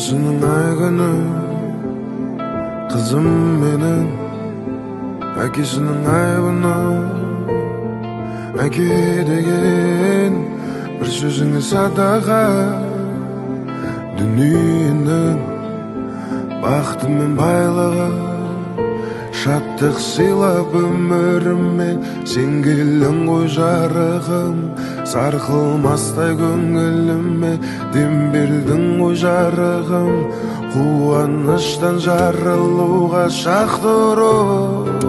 Anasının aygını kızım benim, akisinin aybını ake деген bir sözüңe sadaqa. Дүниенің бақыты мен байлығы, шаттық сыйлап өміріме сен келдің ғой жарығым. Сарқылмастай көңіліме дем бердің ғой жарығым. Қуаныштан жарылуға шақ тұрып,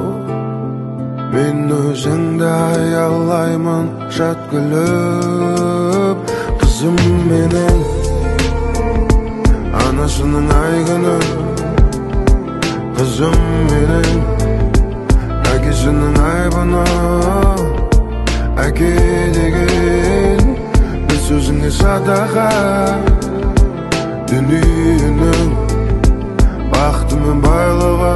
мен өзіңді аялаймын жат күліп. Қызым менің анасының айғыны, қызым менің әкесінің айбыны. Әке деген бір сөзіңе садаға. Дүниенің бақыты мен байлығы.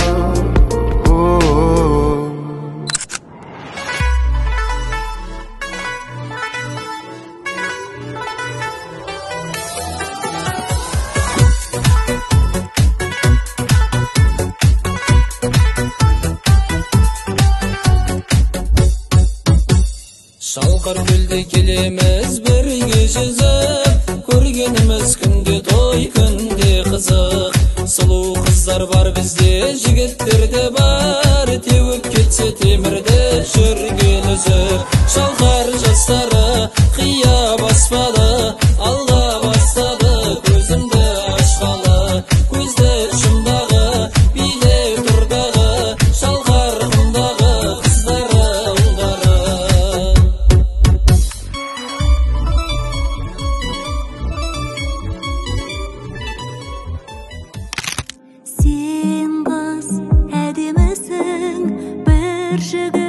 Шалқар көлде келеміз бірге жүзіп, көргеніміз күнде той, күнде қызық. Сұлу қыздар бар бізде, жігіттер де бар, теуіп кетсе темірді жүрген үзіп. Шалқар жастары қия баспады, алға бастады, көзімді ашқалы. Көзді жұмдағы, биле тұрдағы, шалқар құмдағы қыздары ұлдары. Сен қыз әдемісің, бір жігіт